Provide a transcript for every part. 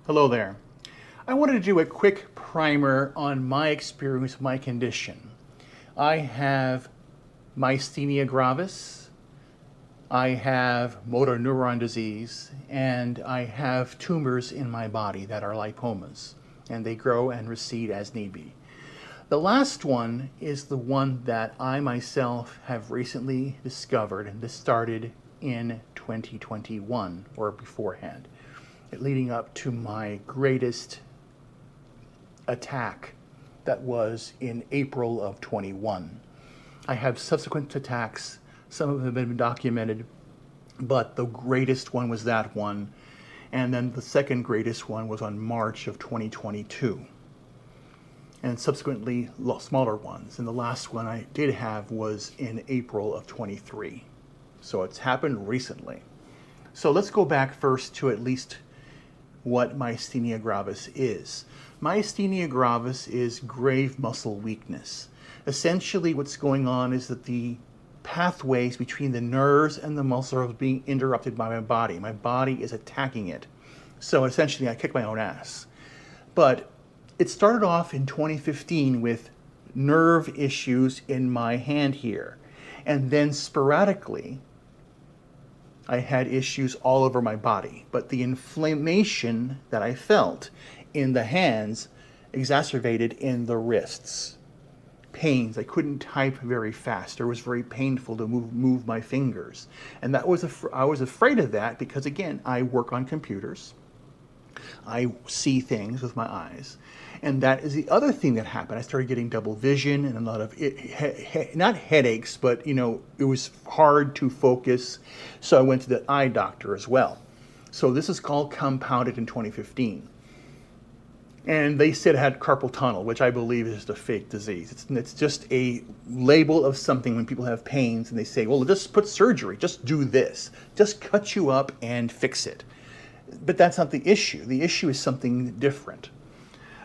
Hello there. I wanted to do a quick primer on my experience with my condition. I have myasthenia gravis, I have motor neuron disease, and I have tumors in my body that are lipomas, and they grow and recede as need be. The last one is the one that I myself have recently discovered, and this started in 2021 or beforehand, leading up to my greatest attack that was in April of 21. I have subsequent attacks, some of them have been documented, but the greatest one was that one. And then the second greatest one was on March of 2022. And subsequently smaller ones. And the last one I did have was in April of 23. So it's happened recently. So let's go back first to at least what myasthenia gravis is. Myasthenia gravis is grave muscle weakness. Essentially what's going on is that the pathways between the nerves and the muscle are being interrupted by my body. My body is attacking it. So essentially I kick my own ass. But it started off in 2015 with nerve issues in my hand here. And then sporadically, I had issues all over my body, but the inflammation that I felt in the hands exacerbated in the wrists. Pains, I couldn't type very fast. It was very painful to move my fingers. And I was afraid of that because, again, I work on computers. I see things with my eyes. And that is the other thing that happened. I started getting double vision and a lot of, not headaches, but it was hard to focus. So I went to the eye doctor as well. So this is called compounded in 2015. And they said I had carpal tunnel, which I believe is just a fake disease. It's just a label of something when people have pains and they say, well, just put surgery, just do this, just cut you up and fix it. But that's not the issue. The issue is something different.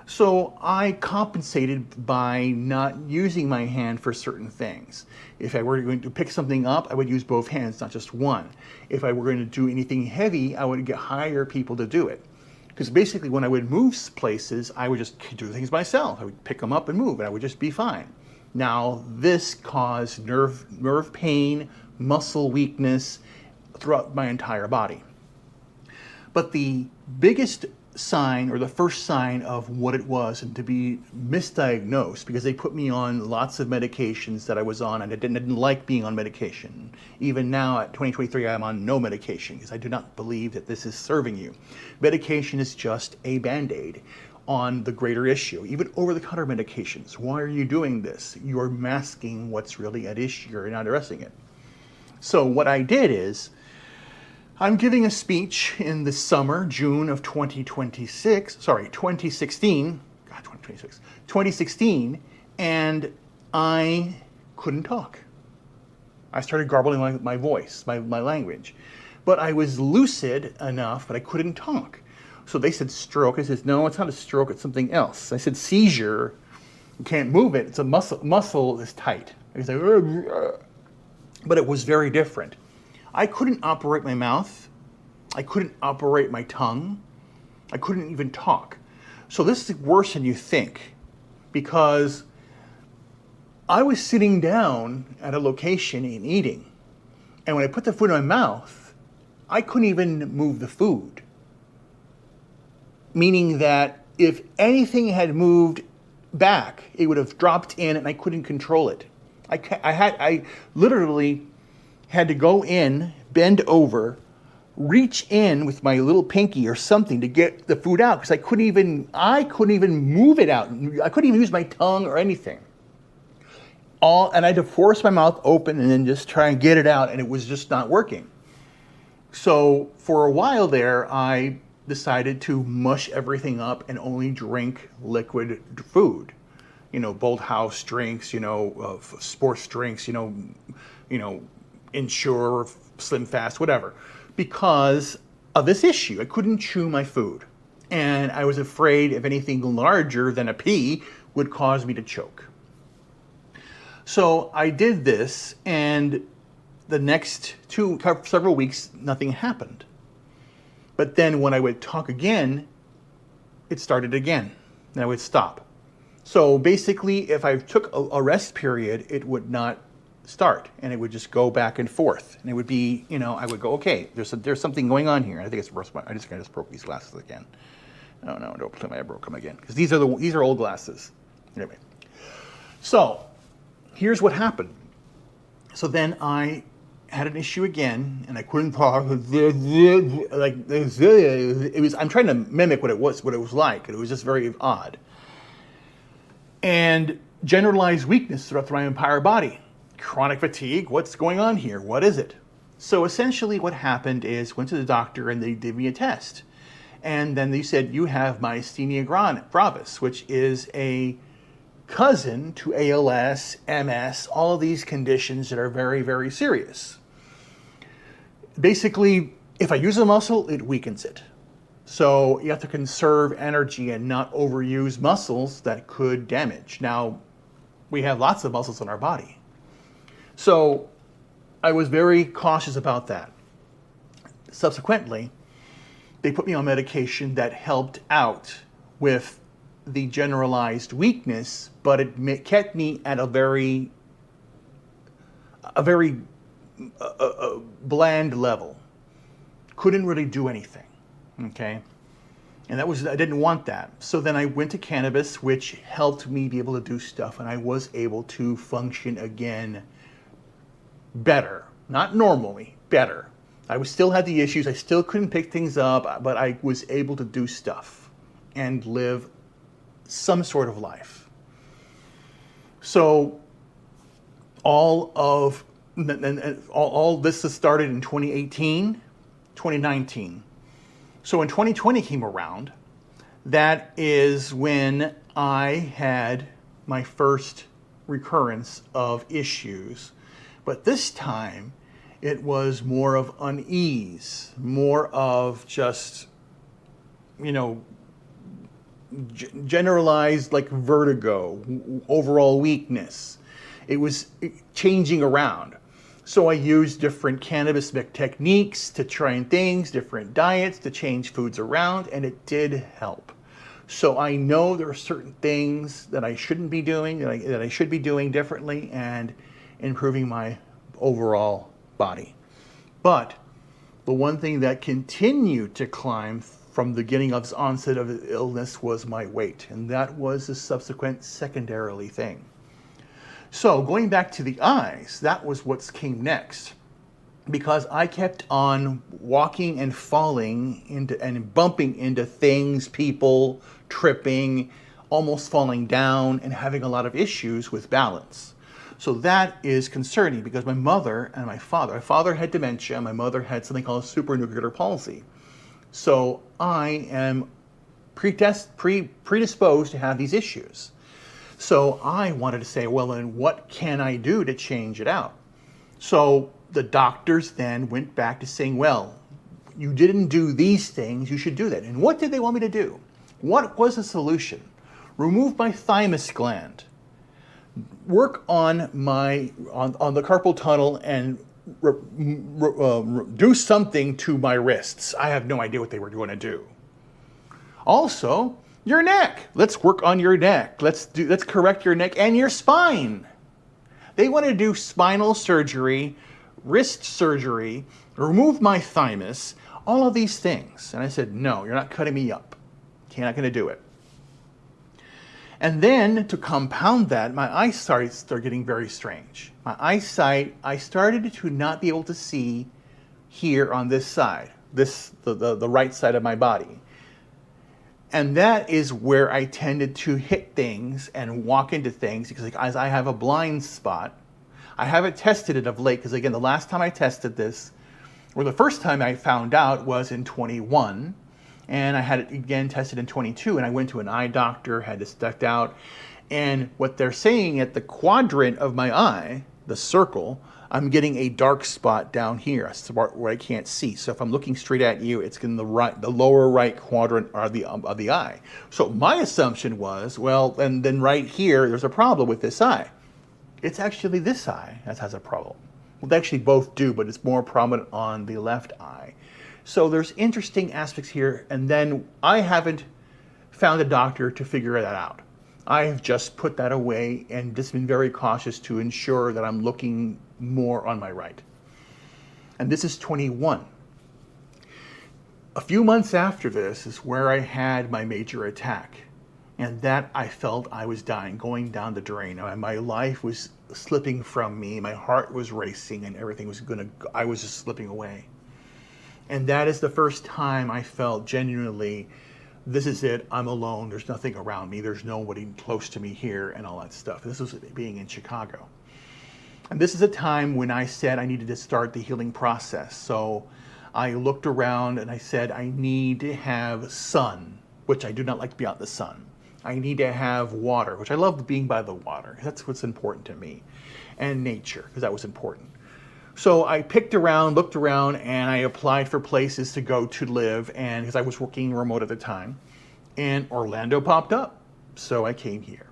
So I compensated by not using my hand for certain things. If I were going to pick something up, I would use both hands, not just one. If I were going to do anything heavy, I would hire people to do it. Because basically when I would move places, I would just do things myself. I would pick them up and move, and I would just be fine. Now this caused nerve pain, muscle weakness throughout my entire body. But the biggest sign, or the first sign of what it was, and to be misdiagnosed, because they put me on lots of medications that I was on, and I didn't like being on medication. Even now at 2023, I'm on no medication because I do not believe that this is serving you. Medication is just a Band-Aid on the greater issue. Even over-the-counter medications. Why are you doing this? You're masking what's really at issue. You're not addressing it. So what I did is, I'm giving a speech in the summer, June of 2016, and I couldn't talk. I started garbling my voice, my language. But I was lucid enough, but I couldn't talk. So they said stroke. I said, no, it's not a stroke, it's something else. I said seizure, you can't move it, it's a muscle is tight. I was like, but it was very different. I couldn't operate my mouth. I couldn't operate my tongue. I couldn't even talk. So this is worse than you think, because I was sitting down at a location and eating. And when I put the food in my mouth, I couldn't even move the food. Meaning that if anything had moved back, it would have dropped in and I couldn't control it. I literally had to go in, bend over, reach in with my little pinky or something to get the food out because I couldn't even move it out. I couldn't even use my tongue or anything. And I had to force my mouth open and then just try and get it out, and it was just not working. So for a while there, I decided to mush everything up and only drink liquid food. Bold House drinks, sports drinks, Ensure, Slim Fast, whatever, because of this issue. I couldn't chew my food, and I was afraid if anything larger than a pea would cause me to choke. So I did this, and the next several weeks, nothing happened. But then when I would talk again, it started again, and I would stop. So basically, if I took a rest period, it would not start, and it would just go back and forth. And it would be, I would go, okay, there's something going on here. I think it's I just broke these glasses again. Oh no, don't tell me I broke them again, because these are old glasses. Anyway, so here's what happened. So then I had an issue again, and I couldn't talk. Like it was. I'm trying to mimic what it was like. It was just very odd. And generalized weakness throughout my entire body. Chronic fatigue. What's going on here? What is it? So essentially, what happened is went to the doctor and they did me a test, and then they said you have Myasthenia Gravis, which is a cousin to ALS, MS, all of these conditions that are very, very serious. Basically, if I use a muscle, it weakens it. So you have to conserve energy and not overuse muscles that could damage. Now, we have lots of muscles in our body. So I was very cautious about that. Subsequently, they put me on medication that helped out with the generalized weakness, but it kept me at a very bland level. Couldn't really do anything, okay? And I didn't want that. So then I went to cannabis, which helped me be able to do stuff, and I was able to function again better. Not normally, better. I still had the issues, I still couldn't pick things up, but I was able to do stuff and live some sort of life. So all this has started in 2018, 2019. So when 2020 came around, that is when I had my first recurrence of issues. But this time, it was more of unease, more of just, generalized like vertigo, overall weakness. It was changing around. So I used different cannabis techniques to try things, different diets to change foods around, and it did help. So I know there are certain things that I shouldn't be doing, that I should be doing differently and improving my overall body. But the one thing that continued to climb from the beginning of the onset of the illness was my weight, and that was a subsequent secondarily thing. So going back to the eyes, that was what came next, because I kept on walking and falling into and bumping into things, people, tripping, almost falling down, and having a lot of issues with balance. So that is concerning because my mother and my father had dementia, my mother had something called supranuclear palsy. So I am predisposed to have these issues. So I wanted to say, well, then what can I do to change it out? So the doctors then went back to saying, well, you didn't do these things, you should do that. And what did they want me to do? What was the solution? Remove my thymus gland. Work on on the carpal tunnel and do something to my wrists. I have no idea what they were going to do. Also, your neck. Let's work on your neck. Let's correct your neck and your spine. They want to do spinal surgery, wrist surgery, remove my thymus, all of these things. And I said, no, you're not cutting me up. You're not going to do it. And then to compound that, my eyesight started getting very strange. My eyesight, I started to not be able to see here on this side, the right side of my body. And that is where I tended to hit things and walk into things because as I have a blind spot. I haven't tested it of late because again, the last time I tested this, or the first time I found out was in 21. And I had it again tested in 22, and I went to an eye doctor, had it stuck out. And what they're saying at the quadrant of my eye, the circle, I'm getting a dark spot down here, a spot where I can't see. So if I'm looking straight at you, it's in the lower right quadrant of the eye. So my assumption was, well, and then right here, there's a problem with this eye. It's actually this eye that has a problem. Well, they actually both do, but it's more prominent on the left eye. So there's interesting aspects here, and then I haven't found a doctor to figure that out. I've just put that away and just been very cautious to ensure that I'm looking more on my right. And this is 21. A few months after this is where I had my major attack. And that I felt I was dying, going down the drain. My life was slipping from me. My heart was racing and everything was I was just slipping away. And that is the first time I felt genuinely, this is it, I'm alone, there's nothing around me, there's nobody close to me here and all that stuff. This was being in Chicago. And this is a time when I said I needed to start the healing process. So I looked around and I said, I need to have sun, which I do not like to be out in the sun. I need to have water, which I love being by the water. That's what's important to me. And nature, because that was important. So I picked around, looked around, and I applied for places to go to live, and because I was working remote at the time. And Orlando popped up. So I came here.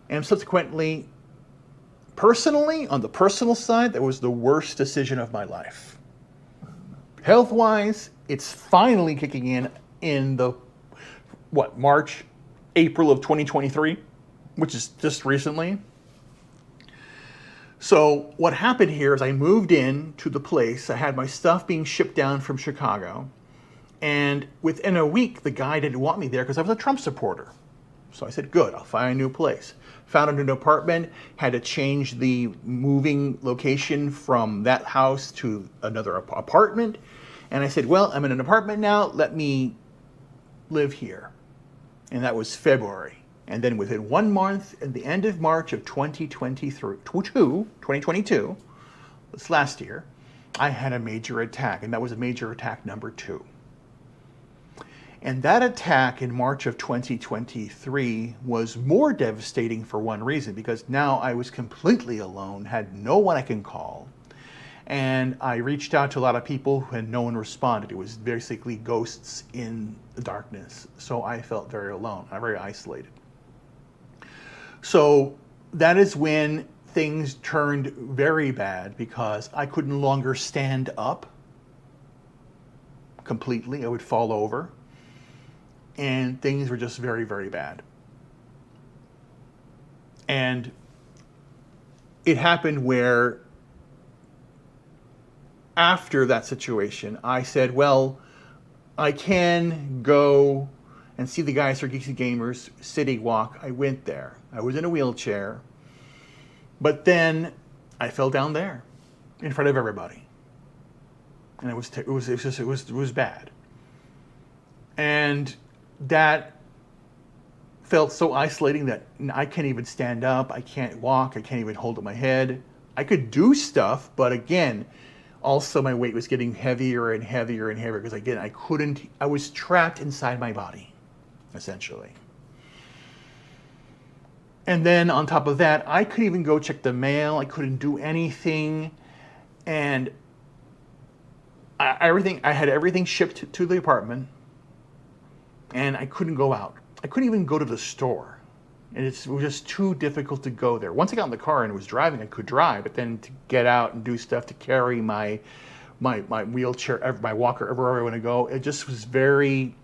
And subsequently, personally, on the personal side, that was the worst decision of my life. Health-wise, it's finally kicking in the, March, April of 2023, which is just recently. So what happened here is I moved in to the place. I had my stuff being shipped down from Chicago. And within a week, the guy didn't want me there because I was a Trump supporter. So I said, good, I'll find a new place. Found a new apartment, had to change the moving location from that house to another apartment. And I said, well, I'm in an apartment now, let me live here. And that was February. And then within 1 month, at the end of March of 2022, this last year, I had a major attack, and that was a major attack number 2. And that attack in March of 2023 was more devastating for one reason, because now I was completely alone, had no one I can call. And I reached out to a lot of people and no one responded. It was basically ghosts in the darkness. So I felt very alone, very isolated. So that is when things turned very bad because I could no longer stand up completely. I would fall over. And things were just very, very bad. And it happened where after that situation, I said, well, I can go and see the guys for Geeksy Gamers City Walk. I went there. I was in a wheelchair. But then I fell down there in front of everybody. And it was bad. And that felt so isolating that I can't even stand up. I can't walk. I can't even hold up my head. I could do stuff, but again, also my weight was getting heavier and heavier and heavier because again, I was trapped inside my body, essentially. And then on top of that, I couldn't even go check the mail. I couldn't do anything. And I had everything shipped to the apartment. And I couldn't go out. I couldn't even go to the store. And it was just too difficult to go there. Once I got in the car and was driving, I could drive. But then to get out and do stuff, to carry my wheelchair, my walker everywhere I want to go, it just was very,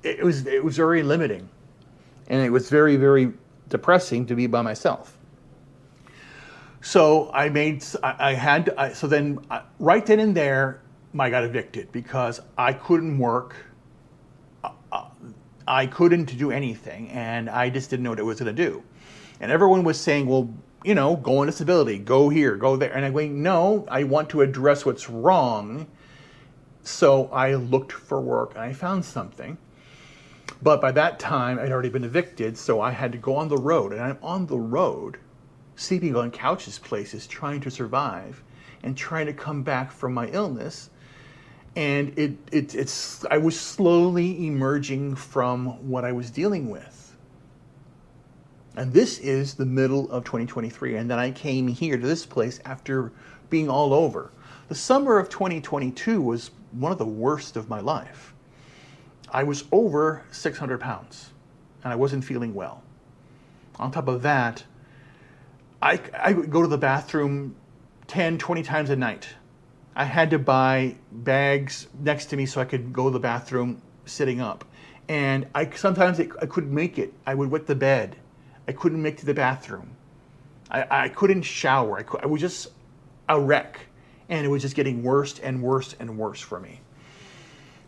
it was very limiting. And it was very, very depressing to be by myself. So right then and there, I got evicted because I couldn't work. I couldn't do anything, and I just didn't know what it was going to do. And everyone was saying, well, go on disability, go here, go there. And I'm going, no, I want to address what's wrong. So I looked for work, and I found something. But by that time, I'd already been evicted, so I had to go on the road. And I'm on the road, sleeping on couches, places, trying to survive, and trying to come back from my illness. And I was slowly emerging from what I was dealing with. And this is the middle of 2023. And then I came here to this place after being all over. The summer of 2022 was one of the worst of my life. I was over 600 pounds and I wasn't feeling well. On top of that, I would go to the bathroom 10, 20 times a night. I had to buy bags next to me so I could go to the bathroom sitting up. And sometimes I couldn't make it. I would wet the bed. I couldn't make it to the bathroom. I couldn't shower. I was just a wreck. And it was just getting worse and worse and worse for me.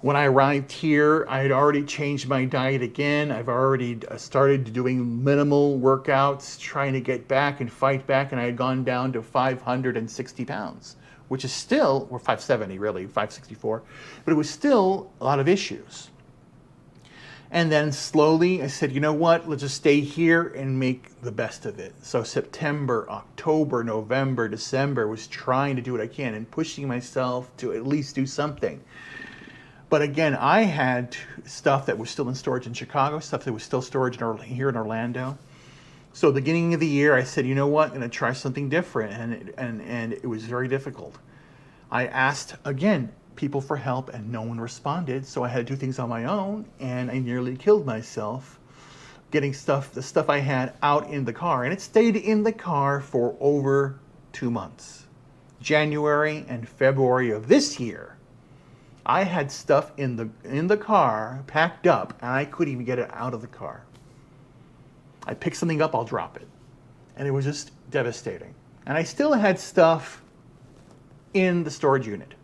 When I arrived here, I had already changed my diet again. I've already started doing minimal workouts, trying to get back and fight back, and I had gone down to 560 pounds, which is still, or 570 really, 564, but it was still a lot of issues. And then slowly I said, you know what, let's just stay here and make the best of it. So September, October, November, December was trying to do what I can and pushing myself to at least do something. But again, I had stuff that was still in storage in Chicago, stuff that was still storage here in Orlando. So at the beginning of the year, I said, you know what, I'm going to try something different. And it was very difficult. I asked, again, people for help, and no one responded. So I had to do things on my own, and I nearly killed myself getting the stuff I had out in the car. And it stayed in the car for over 2 months. January and February of this year, I had stuff in the car packed up, and I couldn't even get it out of the car. I pick something up, I'll drop it. And it was just devastating. And I still had stuff in the storage unit.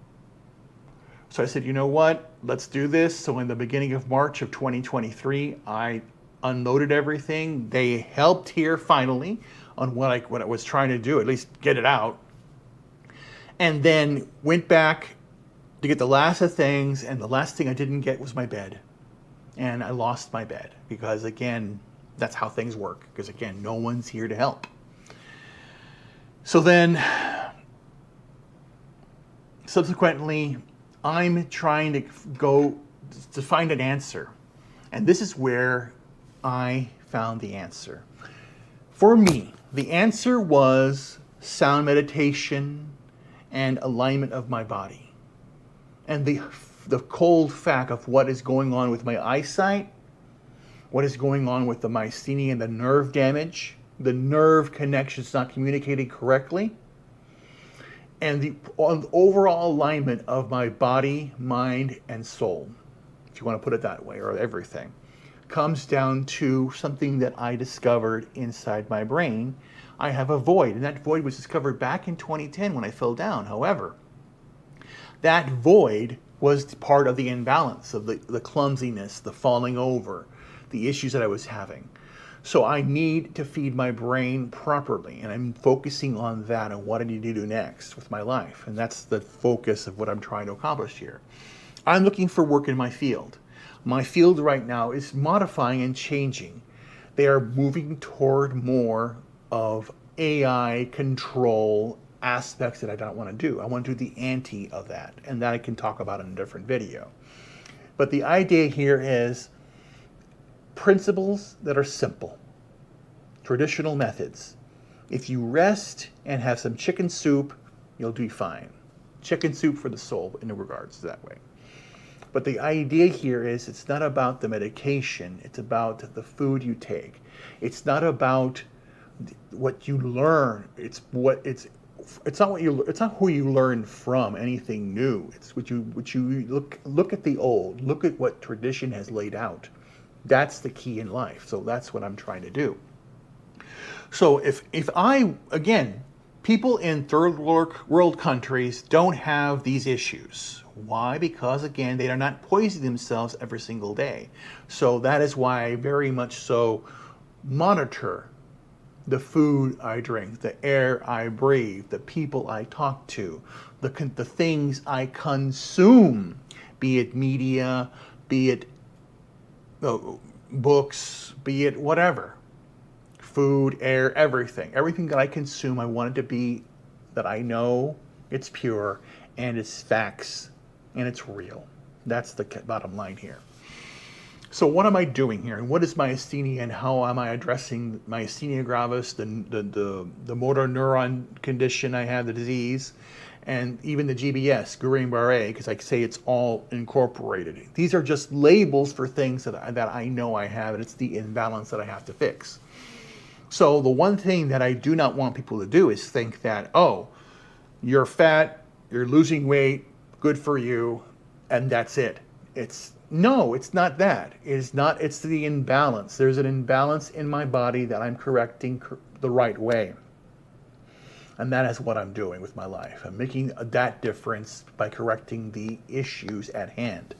So I said, you know what, let's do this. So in the beginning of March of 2023, I unloaded everything. They helped here finally on what I was trying to do, at least get it out. And then went back to get the last of things, and the last thing I didn't get was my bed. And I lost my bed because, again, that's how things work. Because, again, no one's here to help. So then, subsequently, I'm trying to go to find an answer. And this is where I found the answer. For me, the answer was sound meditation and alignment of my body. And the cold fact of what is going on with my eyesight, what is going on with the myasthenia and the nerve damage, the nerve connections not communicating correctly, and the overall alignment of my body, mind, and soul, if you want to put it that way, or everything, comes down to something that I discovered inside my brain. I have a void, and that void was discovered back in 2010 when I fell down. However, that void was part of the imbalance of the clumsiness, the falling over, the issues that I was having. So I need to feed my brain properly, and I'm focusing on that and what I need to do next with my life. And that's the focus of what I'm trying to accomplish here. I'm looking for work in my field. My field right now is modifying and changing. They are moving toward more of AI control aspects that I don't want to do. I want to do the anti of that, and that I can talk about in a different video. But the idea here is principles that are simple, traditional methods. If you rest and have some chicken soup, you'll do fine. Chicken soup for the soul in regards to that way. But the idea here is it's not about the medication, it's about the food you take. It's not about what you learn, it's not who you learn from anything new. It's what you look at the old, look at what tradition has laid out. That's the key in life. So that's what I'm trying to do. So if again, people in third world countries don't have these issues. Why? Because again, they are not poisoning themselves every single day. So that is why I very much so monitor the food I drink, the air I breathe, the people I talk to, the things I consume, be it media, be it books, be it whatever. Food, air, everything. Everything that I consume, I want it to be that I know it's pure and it's facts and it's real. That's the bottom line here. So what am I doing here, and what is myasthenia, and how am I addressing myasthenia gravis, the motor neuron condition I have, the disease, and even the GBS, Guillain-Barré, because I say it's all incorporated. These are just labels for things that I know I have, and it's the imbalance that I have to fix. So the one thing that I do not want people to do is think that, oh, you're fat, you're losing weight, good for you, and that's it. It's No, it's not that. It's not, it's the imbalance. There's an imbalance in my body that I'm correcting the right way. And that is what I'm doing with my life. I'm making that difference by correcting the issues at hand.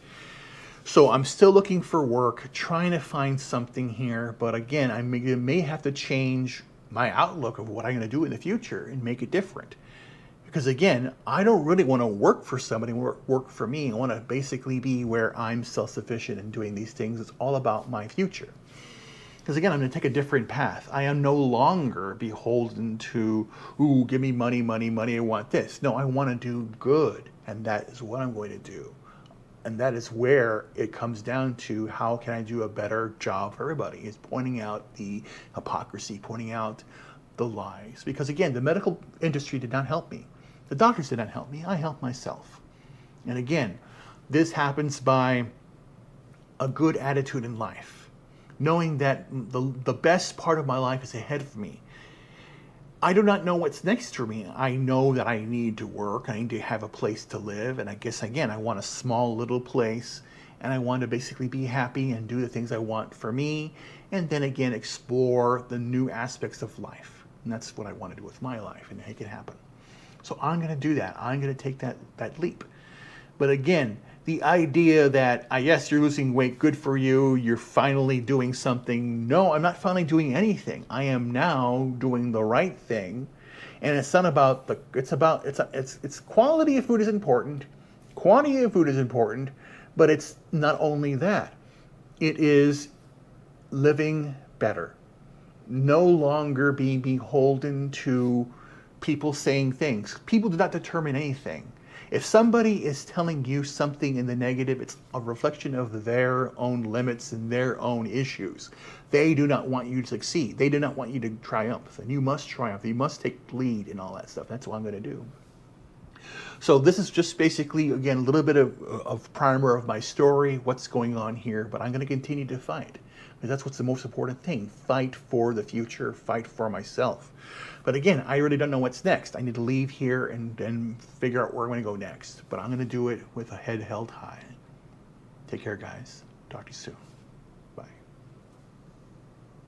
So I'm still looking for work, trying to find something here. But again, I may have to change my outlook of what I'm going to do in the future and make it different. Because again, I don't really want to work for somebody, work for me. I want to basically be where I'm self-sufficient in doing these things. It's all about my future. Because again, I'm going to take a different path. I am no longer beholden to, ooh, give me money, money, money, I want this. No, I want to do good. And that is what I'm going to do. And that is where it comes down to, how can I do a better job for everybody? Is pointing out the hypocrisy, pointing out the lies. Because again, the medical industry did not help me. The doctors did not help me. I helped myself. And again, this happens by a good attitude in life. Knowing that the best part of my life is ahead of me. I do not know what's next for me. I know that I need to work. I need to have a place to live. And I guess, again, I want a small little place. And I want to basically be happy and do the things I want for me. And then again, explore the new aspects of life. And that's what I want to do with my life and make it happen. So I'm going to do that. I'm going to take that leap. But again, the idea that, yes, you're losing weight, good for you, you're finally doing something. No, I'm not finally doing anything. I am now doing the right thing. And it's not about it's quality of food is important, quantity of food is important, but it's not only that. It is living better. No longer being beholden to people saying things. People do not determine anything. If somebody is telling you something in the negative, it's a reflection of their own limits and their own issues. They do not want you to succeed. They do not want you to triumph. And you must triumph. You must take lead in all that stuff. That's what I'm going to do. So this is just basically, again, a little bit of primer of my story, what's going on here. But I'm going to continue to fight. Because that's what's the most important thing. Fight for the future. Fight for myself. But again, I really don't know what's next. I need to leave here and figure out where I'm going to go next. But I'm going to do it with a head held high. Take care, guys. Talk to you soon.